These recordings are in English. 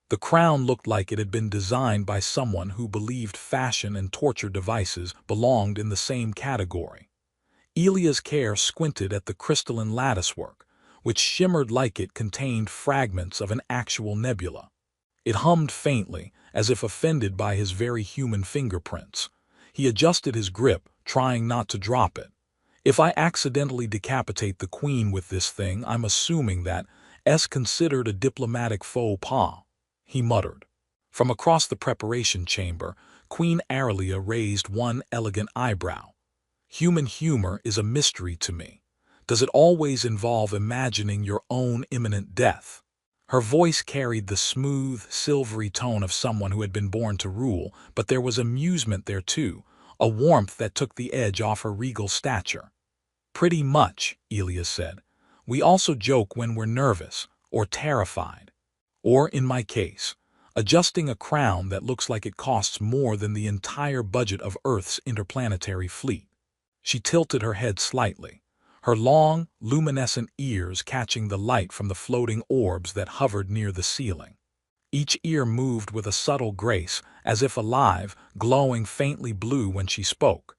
The crown looked like it had been designed by someone who believed fashion and torture devices belonged in the same category. Elia's care squinted at the crystalline latticework, which shimmered like it contained fragments of an actual nebula. It hummed faintly, as if offended by his very human fingerprints. He adjusted his grip, trying not to drop it. If I accidentally decapitate the queen with this thing, I'm assuming that is considered a diplomatic faux pas, he muttered. From across the preparation chamber, Queen Aralia raised one elegant eyebrow. Human humor is a mystery to me. Does it always involve imagining your own imminent death? Her voice carried the smooth, silvery tone of someone who had been born to rule, but there was amusement there too, a warmth that took the edge off her regal stature. Pretty much, Elia said. We also joke when we're nervous, or terrified. Or, in my case, adjusting a crown that looks like it costs more than the entire budget of Earth's interplanetary fleet. She tilted her head slightly, her long, luminescent ears catching the light from the floating orbs that hovered near the ceiling. Each ear moved with a subtle grace, as if alive, glowing faintly blue when she spoke.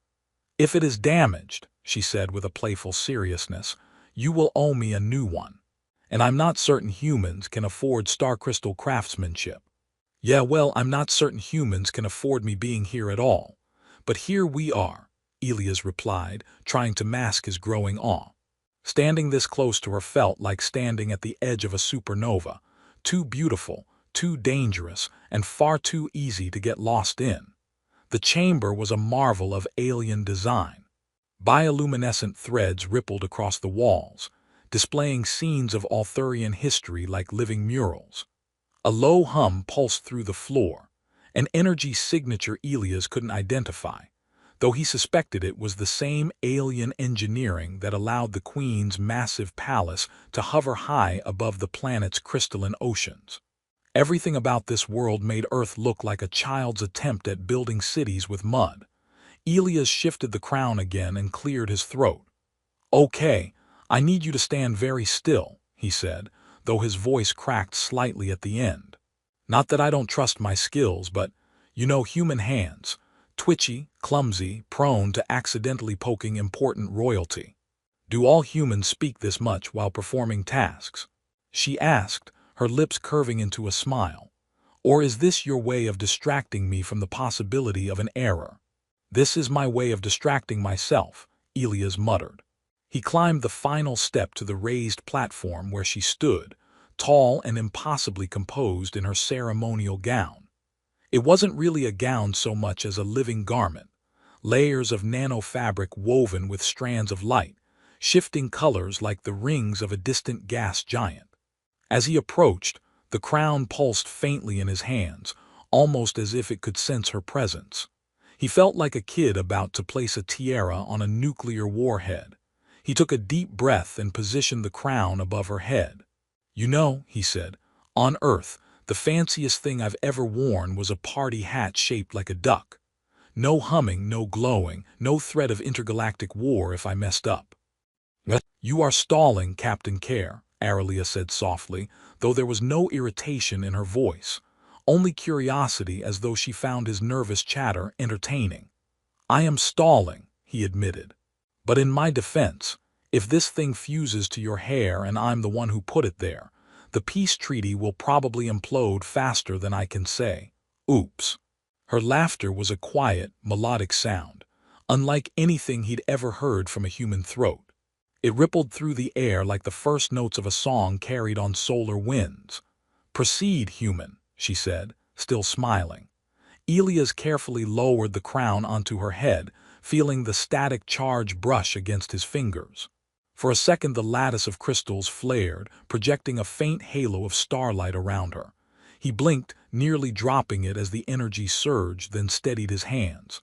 If it is damaged, she said with a playful seriousness, you will owe me a new one. And I'm not certain humans can afford star crystal craftsmanship. Yeah, well, I'm not certain humans can afford me being here at all. But here we are, Elias replied, trying to mask his growing awe. Standing this close to her felt like standing at the edge of a supernova, too beautiful, too dangerous, and far too easy to get lost in. The chamber was a marvel of alien design. Bioluminescent threads rippled across the walls, displaying scenes of Arthurian history like living murals. A low hum pulsed through the floor, an energy signature Elias couldn't identify, though he suspected it was the same alien engineering that allowed the Queen's massive palace to hover high above the planet's crystalline oceans. Everything about this world made Earth look like a child's attempt at building cities with mud. Elias shifted the crown again and cleared his throat. Okay, I need you to stand very still, he said, though his voice cracked slightly at the end. Not that I don't trust my skills, but, human hands, twitchy, clumsy, prone to accidentally poking important royalty. Do all humans speak this much while performing tasks? She asked, her lips curving into a smile. Or is this your way of distracting me from the possibility of an error? This is my way of distracting myself, Elias muttered. He climbed the final step to the raised platform where she stood, tall and impossibly composed in her ceremonial gown. It wasn't really a gown so much as a living garment, layers of nanofabric woven with strands of light, shifting colors like the rings of a distant gas giant. As he approached, the crown pulsed faintly in his hands, almost as if it could sense her presence. He felt like a kid about to place a tiara on a nuclear warhead. He took a deep breath and positioned the crown above her head. He said, on Earth, the fanciest thing I've ever worn was a party hat shaped like a duck. No humming, no glowing, no threat of intergalactic war if I messed up. You are stalling, Captain Care, Aralia said softly, though there was no irritation in her voice, only curiosity as though she found his nervous chatter entertaining. I am stalling, he admitted. But in my defense, if this thing fuses to your hair and I'm the one who put it there, the peace treaty will probably implode faster than I can say, oops. Her laughter was a quiet, melodic sound, unlike anything he'd ever heard from a human throat. It rippled through the air like the first notes of a song carried on solar winds. Proceed, human, she said, still smiling. Elias carefully lowered the crown onto her head, feeling the static charge brush against his fingers. For a second the lattice of crystals flared, projecting a faint halo of starlight around her. He blinked, nearly dropping it as the energy surged, then steadied his hands.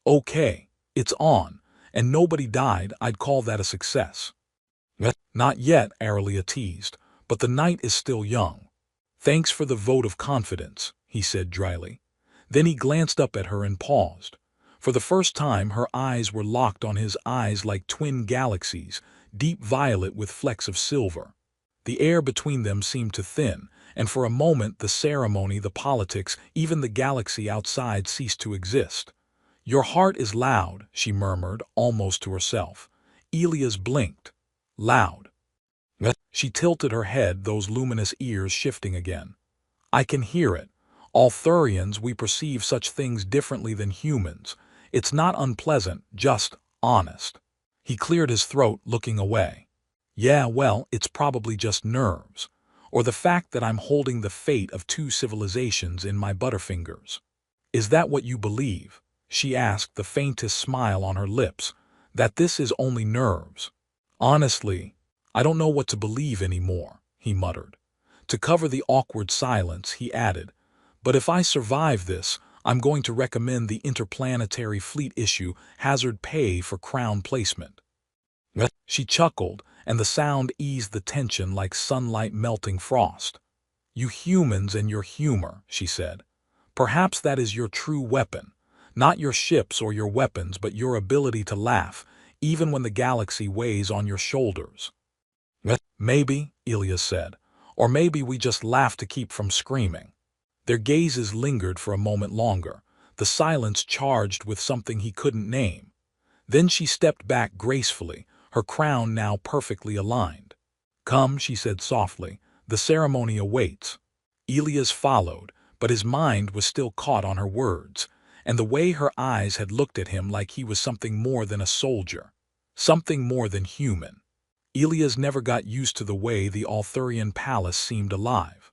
Okay, it's on, and nobody died. I'd call that a success. Not yet, Aralia teased, but the night is still young. Thanks for the vote of confidence, he said dryly. Then he glanced up at her and paused. For the first time her eyes were locked on his eyes like twin galaxies, deep violet with flecks of silver. The air between them seemed to thin, and for a moment the ceremony, the politics, even the galaxy outside ceased to exist. "Your heart is loud," she murmured, almost to herself. Elias blinked. "Loud." She tilted her head, those luminous ears shifting again. "I can hear it. All Thurians, we perceive such things differently than humans. It's not unpleasant, just honest." He cleared his throat, looking away. "Yeah, well, it's probably just nerves. Or the fact that I'm holding the fate of two civilizations in my butterfingers." "Is that what you believe?" she asked, the faintest smile on her lips. "That this is only nerves?" "Honestly, I don't know what to believe anymore," he muttered. To cover the awkward silence, he added, "But if I survive this, I'm going to recommend the interplanetary fleet issue hazard pay for crown placement." She chuckled, and the sound eased the tension like sunlight melting frost. "You humans and your humor," she said. "Perhaps that is your true weapon. Not your ships or your weapons, but your ability to laugh, even when the galaxy weighs on your shoulders." "Maybe," Elias said. "Or maybe we just laugh to keep from screaming." Their gazes lingered for a moment longer, the silence charged with something he couldn't name. Then she stepped back gracefully, her crown now perfectly aligned. "Come," she said softly, "the ceremony awaits." Elias followed, but his mind was still caught on her words, and the way her eyes had looked at him like he was something more than a soldier, something more than human. Elias never got used to the way the Althurian palace seemed alive.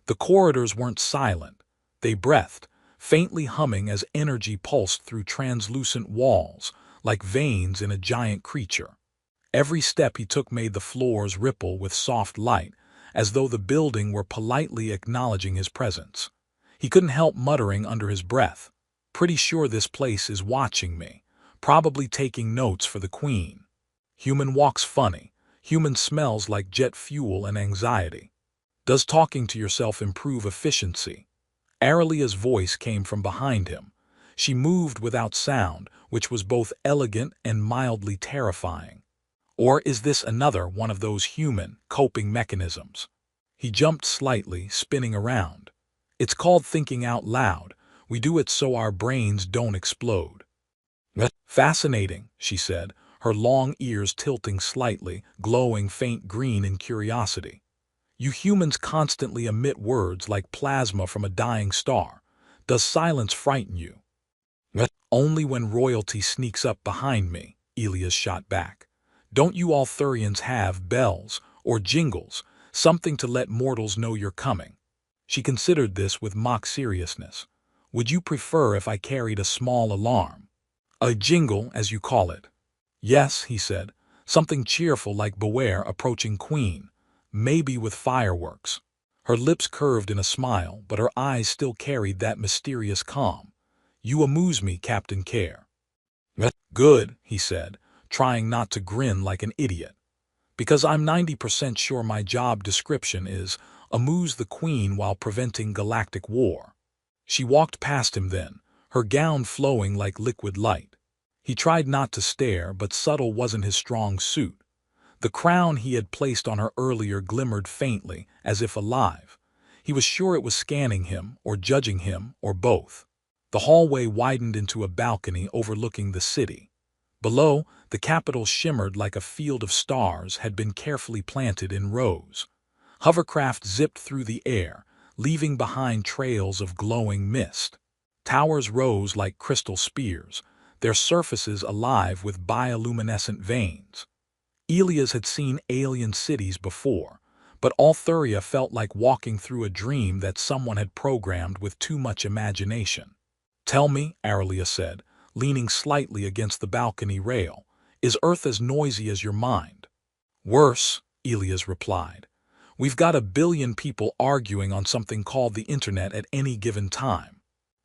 The corridors weren't silent. They breathed, faintly humming as energy pulsed through translucent walls, like veins in a giant creature. Every step he took made the floors ripple with soft light, as though the building were politely acknowledging his presence. He couldn't help muttering under his breath, "Pretty sure this place is watching me, probably taking notes for the queen." Human walks funny. Human smells like jet fuel and anxiety. Does talking to yourself improve efficiency? Aralia's voice came from behind him. She moved without sound, which was both elegant and mildly terrifying. Or is this another one of those human coping mechanisms? He jumped slightly, spinning around. "It's called thinking out loud. We do it so our brains don't explode." "Fascinating," she said, her long ears tilting slightly, glowing faint green in curiosity. "You humans constantly emit words like plasma from a dying star. Does silence frighten you?" "Only when royalty sneaks up behind me," Elias shot back. "Don't you Althurians have bells or jingles, something to let mortals know you're coming?" She considered this with mock seriousness. "Would you prefer if I carried a small alarm? A jingle, as you call it?" "Yes," he said, "something cheerful like Beware approaching Queen, maybe with fireworks." Her lips curved in a smile, but her eyes still carried that mysterious calm. "You amuse me, Captain Care." "Good," he said, trying not to grin like an idiot. "Because I'm 90% sure my job description is amuse the Queen while preventing galactic war." She walked past him then, her gown flowing like liquid light. He tried not to stare, but subtle wasn't his strong suit. The crown he had placed on her earlier glimmered faintly, as if alive. He was sure it was scanning him, or judging him, or both. The hallway widened into a balcony overlooking the city. Below, the capital shimmered like a field of stars had been carefully planted in rows. Hovercraft zipped through the air, leaving behind trails of glowing mist. Towers rose like crystal spears, their surfaces alive with bioluminescent veins. Elias had seen alien cities before, but Althuria felt like walking through a dream that someone had programmed with too much imagination. "Tell me," Aralia said, leaning slightly against the balcony rail, "is Earth as noisy as your mind?" "Worse," Elias replied. "We've got 1 billion people arguing on something called the Internet at any given time.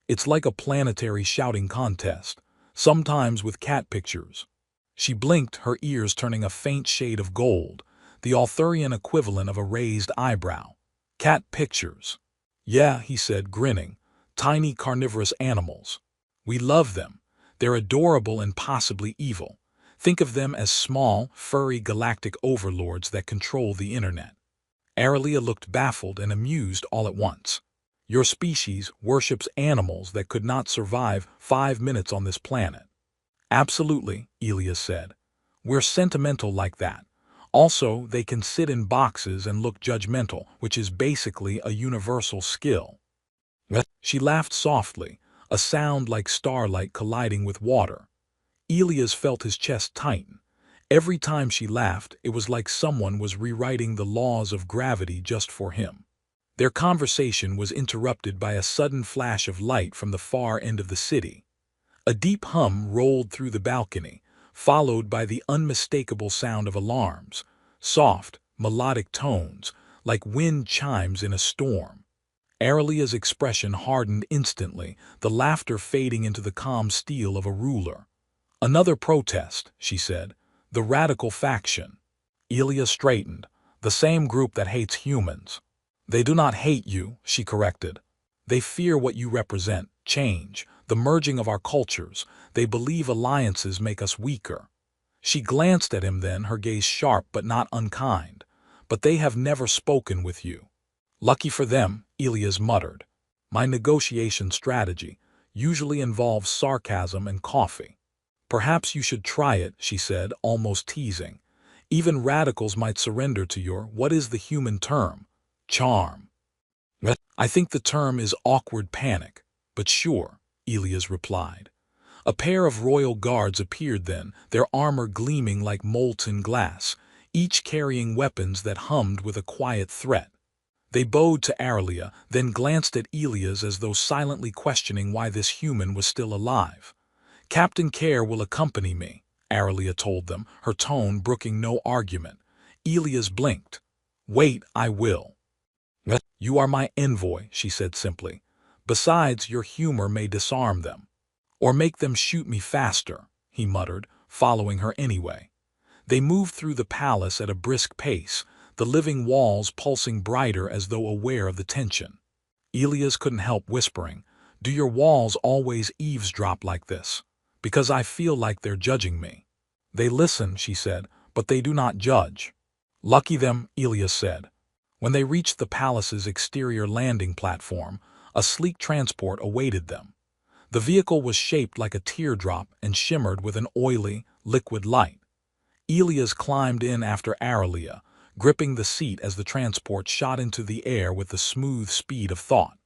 It's like a planetary shouting contest, sometimes with cat pictures." She blinked, her ears turning a faint shade of gold, the Althurian equivalent of a raised eyebrow. "Cat pictures." "Yeah," he said, grinning. "Tiny carnivorous animals. We love them. They're adorable and possibly evil. Think of them as small, furry galactic overlords that control the Internet." Aralia looked baffled and amused all at once. Your species worships animals that could not survive 5 minutes on this planet. Absolutely, Elias said. We're sentimental like that. Also, they can sit in boxes and look judgmental, which is basically a universal skill. She laughed softly, a sound like starlight colliding with water. Elias felt his chest tighten. Every time she laughed, it was like someone was rewriting the laws of gravity just for him. Their conversation was interrupted by a sudden flash of light from the far end of the city. A deep hum rolled through the balcony, followed by the unmistakable sound of alarms, soft, melodic tones, like wind chimes in a storm. Aralia's expression hardened instantly, the laughter fading into the calm steel of a ruler. Another protest, she said. The radical faction. Elia straightened. The same group that hates humans. They do not hate you, she corrected. They fear what you represent, change, the merging of our cultures. They believe alliances make us weaker. She glanced at him then, her gaze sharp but not unkind. But they have never spoken with you. Lucky for them, Elias muttered. My negotiation strategy usually involves sarcasm and coffee. Perhaps you should try it, she said, almost teasing. Even radicals might surrender to your, what is the human term? Charm. I think the term is awkward panic, but sure, Elias replied. A pair of royal guards appeared then, their armor gleaming like molten glass, each carrying weapons that hummed with a quiet threat. They bowed to Aralia, then glanced at Elias as though silently questioning why this human was still alive. Captain Care will accompany me, Aralia told them, her tone brooking no argument. Elias blinked. Wait, I will. You are my envoy, she said simply. Besides, your humor may disarm them. Or make them shoot me faster, he muttered, following her anyway. They moved through the palace at a brisk pace, the living walls pulsing brighter as though aware of the tension. Elias couldn't help whispering, Do your walls always eavesdrop like this? Because I feel like they're judging me. They listen, she said, but they do not judge. Lucky them, Elias said. When they reached the palace's exterior landing platform, a sleek transport awaited them. The vehicle was shaped like a teardrop and shimmered with an oily, liquid light. Elias climbed in after Aralia, gripping the seat as the transport shot into the air with the smooth speed of thought.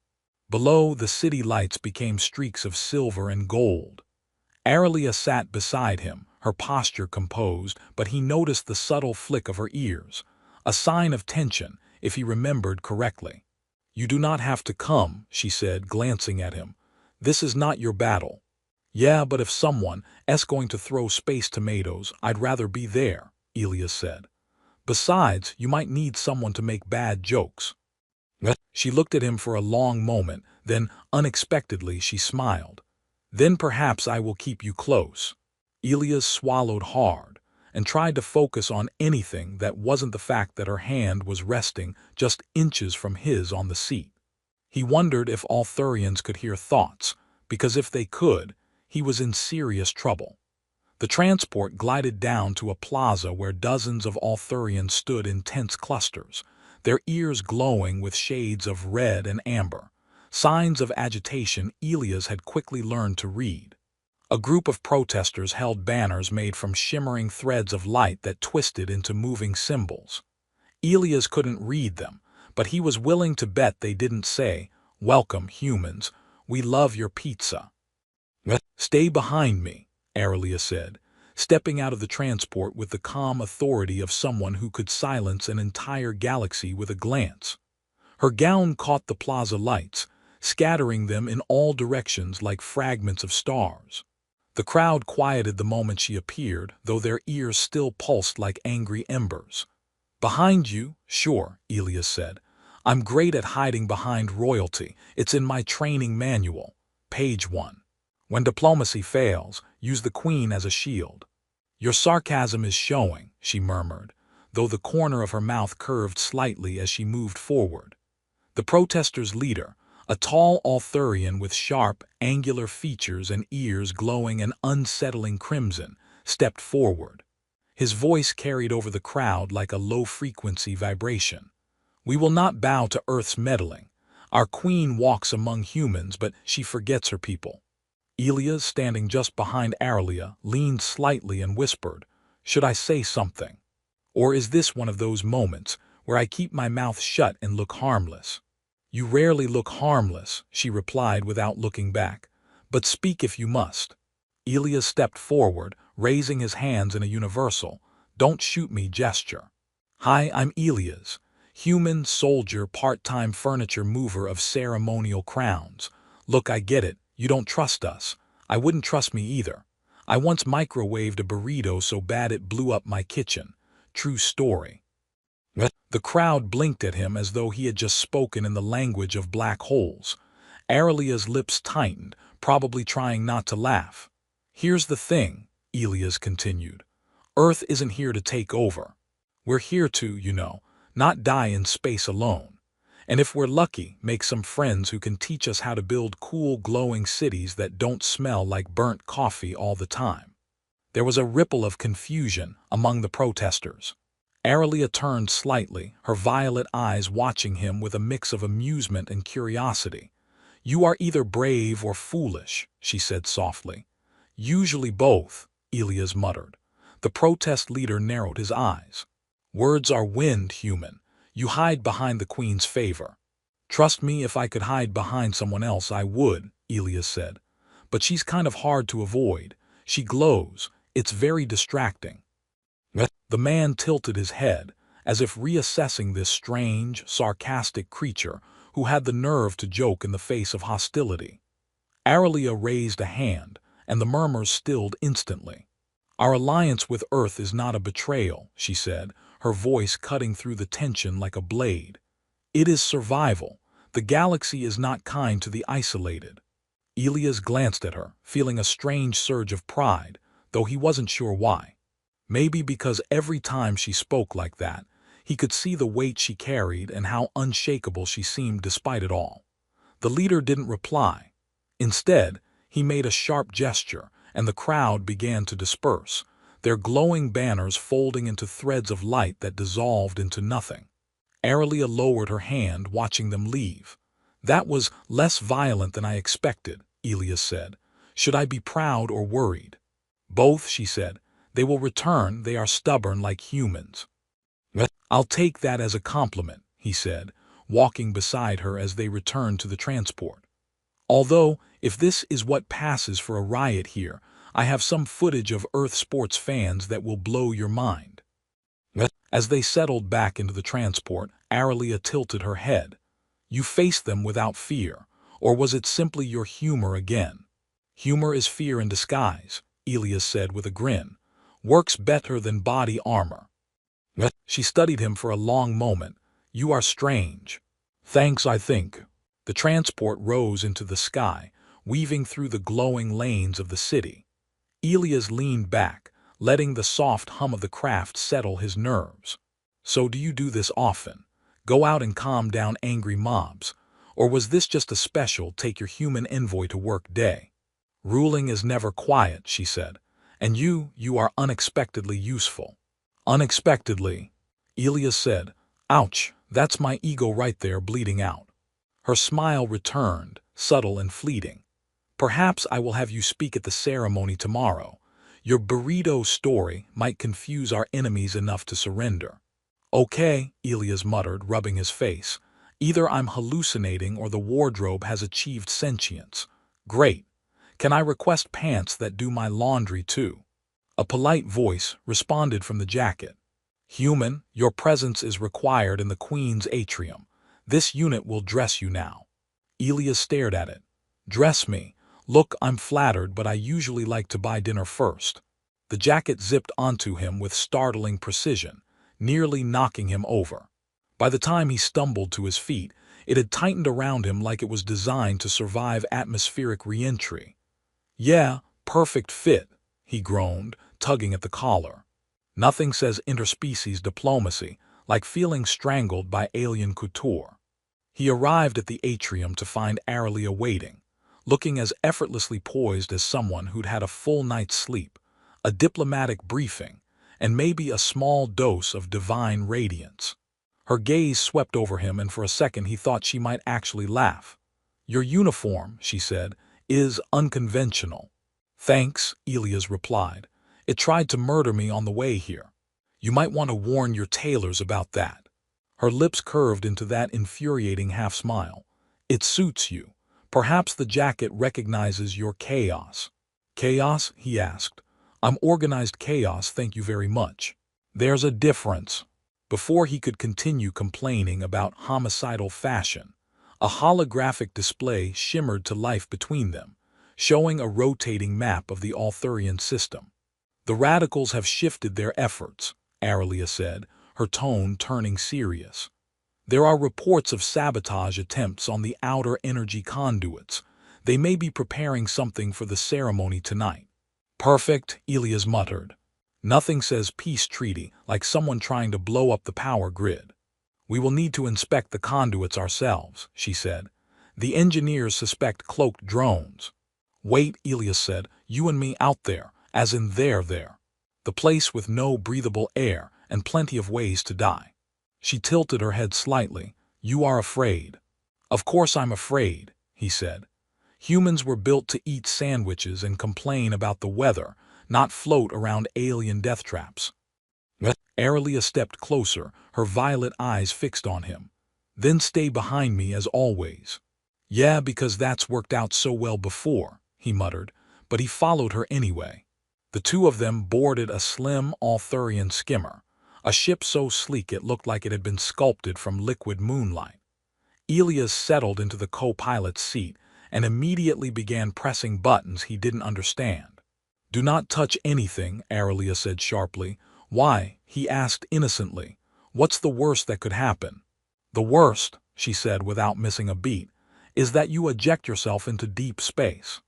Below, the city lights became streaks of silver and gold. Aralia sat beside him, her posture composed, but he noticed the subtle flick of her ears, a sign of tension, if he remembered correctly. You do not have to come, she said, glancing at him. This is not your battle. Yeah, but if someone is going to throw space tomatoes, I'd rather be there, Elias said. Besides, you might need someone to make bad jokes. She looked at him for a long moment, then, unexpectedly, she smiled. Then perhaps I will keep you close. Elias swallowed hard and tried to focus on anything that wasn't the fact that her hand was resting just inches from his on the seat. He wondered if Althurians could hear thoughts, because if they could, he was in serious trouble. The transport glided down to a plaza where dozens of Althurians stood in tense clusters, their ears glowing with shades of red and amber, signs of agitation Elias had quickly learned to read. A group of protesters held banners made from shimmering threads of light that twisted into moving symbols. Elias couldn't read them, but he was willing to bet they didn't say, Welcome, humans, we love your pizza. Stay behind me, Aralia said, stepping out of the transport with the calm authority of someone who could silence an entire galaxy with a glance. Her gown caught the plaza lights, scattering them in all directions like fragments of stars. The crowd quieted the moment she appeared, though their ears still pulsed like angry embers. Behind you, sure, Elias said. I'm great at hiding behind royalty. It's in my training manual. Page 1. When diplomacy fails, use the queen as a shield. Your sarcasm is showing, she murmured, though the corner of her mouth curved slightly as she moved forward. The protesters' leader, a tall Arthurian with sharp, angular features and ears glowing an unsettling crimson, stepped forward. His voice carried over the crowd like a low-frequency vibration. We will not bow to Earth's meddling. Our queen walks among humans, but she forgets her people. Elias, standing just behind Aralia, leaned slightly and whispered, "Should I say something? Or is this one of those moments where I keep my mouth shut and look harmless?" "You rarely look harmless," she replied without looking back, "but speak if you must." Elias stepped forward, raising his hands in a universal, "Don't shoot me" gesture. "Hi, I'm Elias, human, soldier, part-time furniture mover of ceremonial crowns. Look, I get it, you don't trust us. I wouldn't trust me either. I once microwaved a burrito so bad it blew up my kitchen. True story." The crowd blinked at him as though he had just spoken in the language of black holes. Aralia's lips tightened, probably trying not to laugh. "Here's the thing," Elias continued. "Earth isn't here to take over. We're here to, not die in space alone. And if we're lucky, make some friends who can teach us how to build cool, glowing cities that don't smell like burnt coffee all the time." There was a ripple of confusion among the protesters. Aralia turned slightly, her violet eyes watching him with a mix of amusement and curiosity. "You are either brave or foolish," she said softly. "Usually both," Elias muttered. The protest leader narrowed his eyes. "Words are wind, human. You hide behind the queen's favor." "Trust me, if I could hide behind someone else, I would," Elias said. "But she's kind of hard to avoid. She glows. It's very distracting." The man tilted his head, as if reassessing this strange, sarcastic creature who had the nerve to joke in the face of hostility. Aralia raised a hand, and the murmurs stilled instantly. "Our alliance with Earth is not a betrayal," she said, her voice cutting through the tension like a blade. "It is survival. The galaxy is not kind to the isolated." Elias glanced at her, feeling a strange surge of pride, though he wasn't sure why. Maybe because every time she spoke like that, he could see the weight she carried and how unshakable she seemed despite it all. The leader didn't reply. Instead, he made a sharp gesture, and the crowd began to disperse, their glowing banners folding into threads of light that dissolved into nothing. Aralia lowered her hand, watching them leave. "That was less violent than I expected," Elias said. "Should I be proud or worried?" "Both," she said. "They will return. They are stubborn like humans." "I'll take that as a compliment," he said, walking beside her as they returned to the transport. "Although, if this is what passes for a riot here, I have some footage of Earth sports fans that will blow your mind." As they settled back into the transport, Aralia tilted her head. "You faced them without fear, or was it simply your humor again?" "Humor is fear in disguise," Elias said with a grin. "Works better than body armor." She studied him for a long moment. "You are strange." "Thanks, I think." The transport rose into the sky, weaving through the glowing lanes of the city. Elias leaned back, letting the soft hum of the craft settle his nerves. "So do you do this often? Go out and calm down angry mobs? Or was this just a special take-your-human envoy to work day?" "Ruling is never quiet," she said. "And you are unexpectedly useful." "Unexpectedly," Elias said. "Ouch, that's my ego right there bleeding out." Her smile returned, subtle and fleeting. "Perhaps I will have you speak at the ceremony tomorrow. Your burrito story might confuse our enemies enough to surrender." "Okay," Elias muttered, rubbing his face. "Either I'm hallucinating or the wardrobe has achieved sentience. Great. Can I request pants that do my laundry too?" A polite voice responded from the jacket. "Human, your presence is required in the Queen's atrium. This unit will dress you now." Elias stared at it. "Dress me? Look, I'm flattered, but I usually like to buy dinner first." The jacket zipped onto him with startling precision, nearly knocking him over. By the time he stumbled to his feet, it had tightened around him like it was designed to survive atmospheric re-entry. "Yeah, perfect fit," he groaned, tugging at the collar. Nothing says interspecies diplomacy like feeling strangled by alien couture. He arrived at the atrium to find Aralia waiting, looking as effortlessly poised as someone who'd had a full night's sleep, a diplomatic briefing, and maybe a small dose of divine radiance. Her gaze swept over him, and for a second he thought she might actually laugh. "Your uniform," she said, "is unconventional." "Thanks," Elias replied. "It tried to murder me on the way here. You might want to warn your tailors about that." Her lips curved into that infuriating half-smile. "It suits you. Perhaps the jacket recognizes your chaos." "Chaos?" he asked. "I'm organized chaos, thank you very much." "There's a difference." Before he could continue complaining about homicidal fashion, a holographic display shimmered to life between them, showing a rotating map of the Arthurian system. "The radicals have shifted their efforts," Aurelia said, her tone turning serious. "There are reports of sabotage attempts on the outer energy conduits. They may be preparing something for the ceremony tonight." "Perfect," Elias muttered. "Nothing says peace treaty like someone trying to blow up the power grid." "We will need to inspect the conduits ourselves," she said. "The engineers suspect cloaked drones." "Wait," Elias said, "you and me out there, as in there. The place with no breathable air and plenty of ways to die." She tilted her head slightly. "You are afraid." "Of course I'm afraid," he said. "Humans were built to eat sandwiches and complain about the weather, not float around alien death traps." Aurelia stepped closer, her violet eyes fixed on him. "Then stay behind me as always." "Yeah, because that's worked out so well before," he muttered, but he followed her anyway. The two of them boarded a slim Arthurian skimmer, a ship so sleek it looked like it had been sculpted from liquid moonlight. Elias settled into the co-pilot's seat and immediately began pressing buttons he didn't understand. "Do not touch anything," Aurelia said sharply. "Why?" he asked innocently. "What's the worst that could happen?" "The worst," she said without missing a beat, "is that you eject yourself into deep space."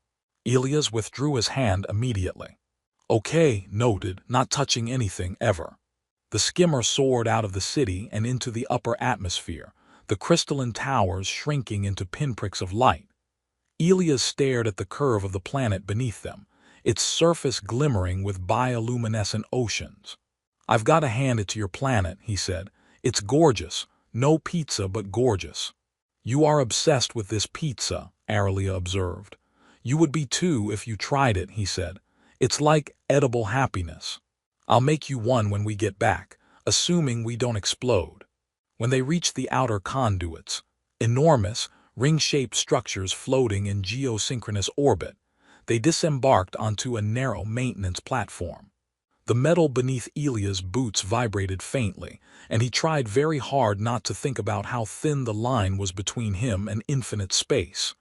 Elias withdrew his hand immediately. "Okay," noted, "not touching anything, ever." The skimmer soared out of the city and into the upper atmosphere, the crystalline towers shrinking into pinpricks of light. Elias stared at the curve of the planet beneath them, its surface glimmering with bioluminescent oceans. "I've got to hand it to your planet," he said. "It's gorgeous. No pizza, but gorgeous." "You are obsessed with this pizza," Aurelia observed. "You would be too if you tried it," he said. "It's like edible happiness." "I'll make you one when we get back, assuming we don't explode." When they reached the outer conduits, enormous, ring-shaped structures floating in geosynchronous orbit, they disembarked onto a narrow maintenance platform. The metal beneath Elia's boots vibrated faintly, and he tried very hard not to think about how thin the line was between him and infinite space.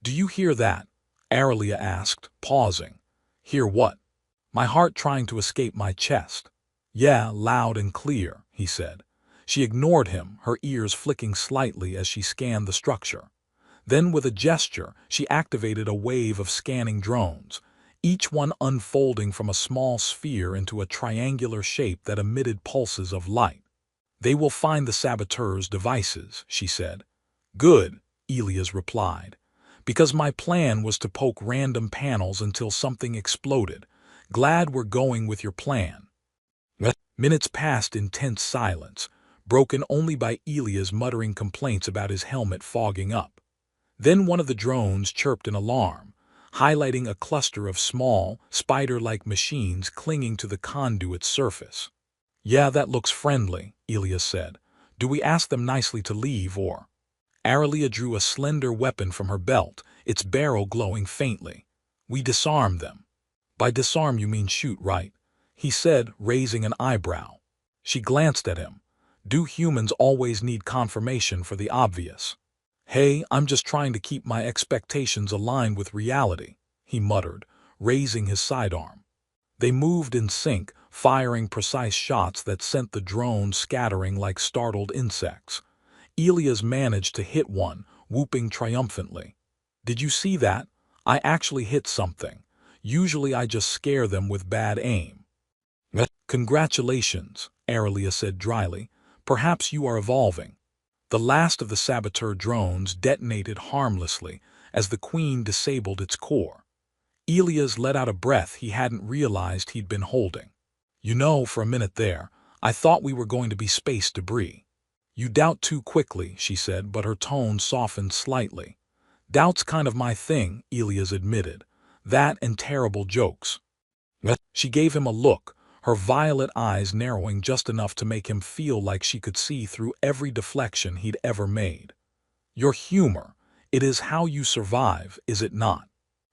"Do you hear that?" Aurelia asked, pausing. "Hear what?" "My heart trying to escape my chest." "Yeah, loud and clear," he said. She ignored him, her ears flicking slightly as she scanned the structure. Then, with a gesture, she activated a wave of scanning drones, each one unfolding from a small sphere into a triangular shape that emitted pulses of light. "They will find the saboteurs' devices," she said. "Good," Elias replied. "Because my plan was to poke random panels until something exploded. Glad we're going with your plan." Minutes passed in tense silence, broken only by Elias muttering complaints about his helmet fogging up. Then one of the drones chirped an alarm, highlighting a cluster of small, spider-like machines clinging to the conduit's surface. "Yeah, that looks friendly," Elias said. "Do we ask them nicely to leave, or—" Aurelia drew a slender weapon from her belt, its barrel glowing faintly. "We disarm them." "By disarm you mean shoot, right?" he said, raising an eyebrow. She glanced at him. "Do humans always need confirmation for the obvious?" "Hey, I'm just trying to keep my expectations aligned with reality," he muttered, raising his sidearm. They moved in sync, firing precise shots that sent the drones scattering like startled insects. Elias managed to hit one, whooping triumphantly. "Did you see that? I actually hit something. Usually I just scare them with bad aim." "Congratulations," Aurelia said dryly. "Perhaps you are evolving." The last of the saboteur drones detonated harmlessly as the Queen disabled its core. Elias let out a breath he hadn't realized he'd been holding. "You know, for a minute there, I thought we were going to be space debris." You doubt too quickly, she said, but her tone softened slightly. Doubt's kind of my thing, Elias admitted. That and terrible jokes. She gave him a look, her violet eyes narrowing just enough to make him feel like she could see through every deflection he'd ever made. Your humor, it is how you survive, is it not?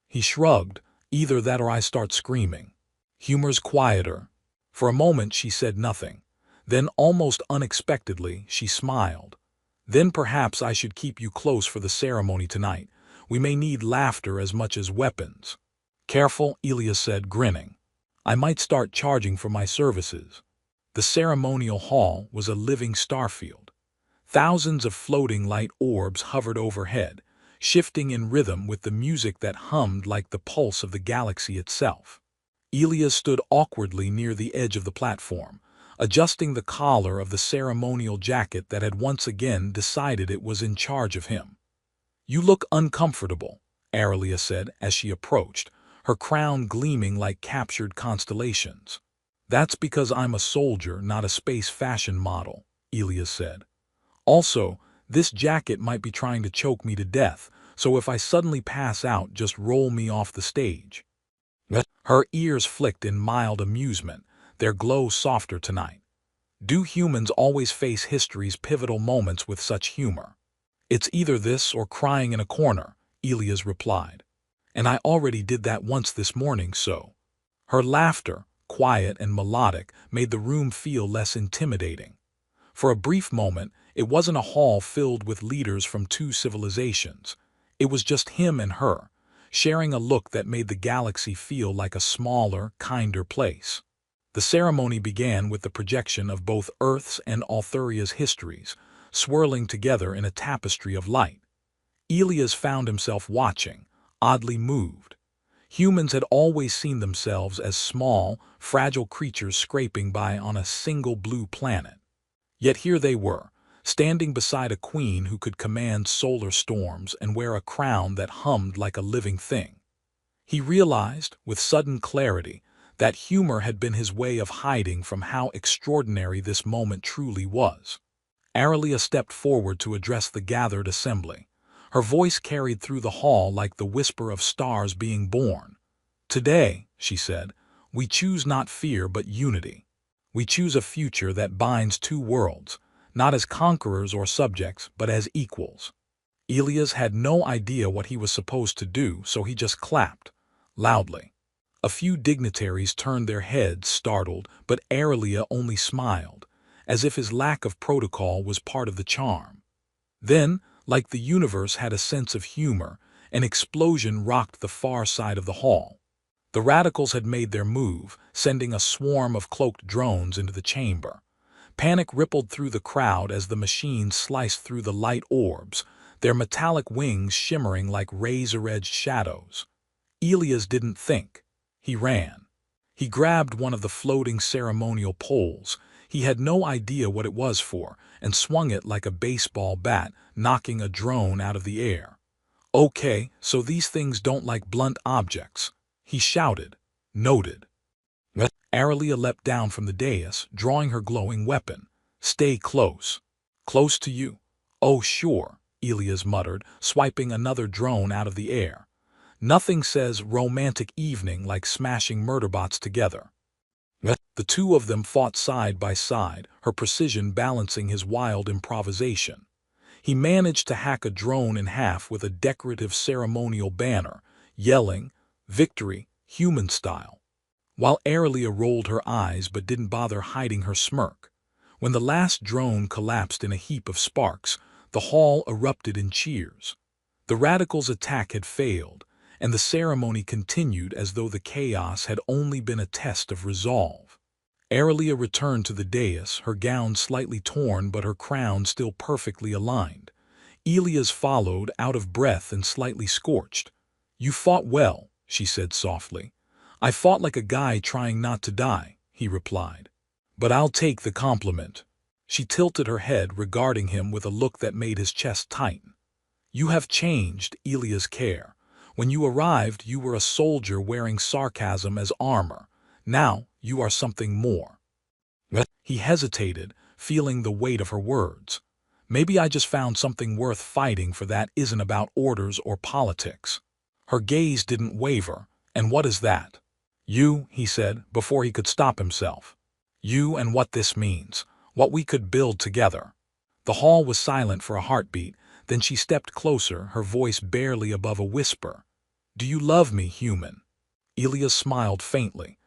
He shrugged, either that or I start screaming. Humor's quieter. For a moment she said nothing. Then, almost unexpectedly, she smiled. Then perhaps I should keep you close for the ceremony tonight. We may need laughter as much as weapons. Careful, Elias said, grinning. I might start charging for my services. The ceremonial hall was a living starfield. Thousands of floating light orbs hovered overhead, shifting in rhythm with the music that hummed like the pulse of the galaxy itself. Elias stood awkwardly near the edge of the platform, adjusting the collar of the ceremonial jacket that had once again decided it was in charge of him. You look uncomfortable, Aurelia said as she approached, her crown gleaming like captured constellations. That's because I'm a soldier, not a space fashion model, Elias said. Also, this jacket might be trying to choke me to death, so if I suddenly pass out, just roll me off the stage. Her ears flicked in mild amusement, their glow softer tonight. Do humans always face history's pivotal moments with such humor? It's either this or crying in a corner, Elias replied. And I already did that once this morning, so. Her laughter, quiet and melodic, made the room feel less intimidating. For a brief moment, it wasn't a hall filled with leaders from two civilizations. It was just him and her, sharing a look that made the galaxy feel like a smaller, kinder place. The ceremony began with the projection of both Earth's and Althuria's histories, swirling together in a tapestry of light. Elias found himself watching, oddly moved. Humans had always seen themselves as small, fragile creatures scraping by on a single blue planet. Yet here they were, standing beside a queen who could command solar storms and wear a crown that hummed like a living thing. He realized, with sudden clarity, that humor had been his way of hiding from how extraordinary this moment truly was. Aurelia stepped forward to address the gathered assembly. Her voice carried through the hall like the whisper of stars being born. Today, she said, we choose not fear but unity. We choose a future that binds two worlds, not as conquerors or subjects, but as equals. Elias had no idea what he was supposed to do, so he just clapped, loudly. A few dignitaries turned their heads, startled, but Aurelia only smiled, as if his lack of protocol was part of the charm. Then, like the universe had a sense of humor, an explosion rocked the far side of the hall. The radicals had made their move, sending a swarm of cloaked drones into the chamber. Panic rippled through the crowd as the machines sliced through the light orbs, their metallic wings shimmering like razor-edged shadows. Elias didn't think. He ran. He grabbed one of the floating ceremonial poles. He had no idea what it was for, and swung it like a baseball bat, knocking a drone out of the air. Okay, so these things don't like blunt objects, he shouted. Noted. Aurelia leapt down from the dais, drawing her glowing weapon. Stay close. Close to you? Oh, sure, Elias muttered, swiping another drone out of the air. Nothing says romantic evening like smashing murderbots together. The two of them fought side by side, her precision balancing his wild improvisation. He managed to hack a drone in half with a decorative ceremonial banner, yelling, "Victory, human style," while Aurelia rolled her eyes but didn't bother hiding her smirk. When the last drone collapsed in a heap of sparks, the hall erupted in cheers. The radicals' attack had failed, and the ceremony continued as though the chaos had only been a test of resolve. Aurelia returned to the dais, her gown slightly torn but her crown still perfectly aligned. Elias followed, out of breath and slightly scorched. "You fought well," she said softly. "I fought like a guy trying not to die," he replied. "But I'll take the compliment." She tilted her head, regarding him with a look that made his chest tighten. "You have changed, Elias Care. When you arrived, you were a soldier wearing sarcasm as armor. Now, you are something more." He hesitated, feeling the weight of her words. Maybe I just found something worth fighting for that isn't about orders or politics. Her gaze didn't waver. And what is that? You, he said, before he could stop himself. You and what this means. What we could build together. The hall was silent for a heartbeat, then she stepped closer, her voice barely above a whisper. Do you love me, human? Elia smiled faintly.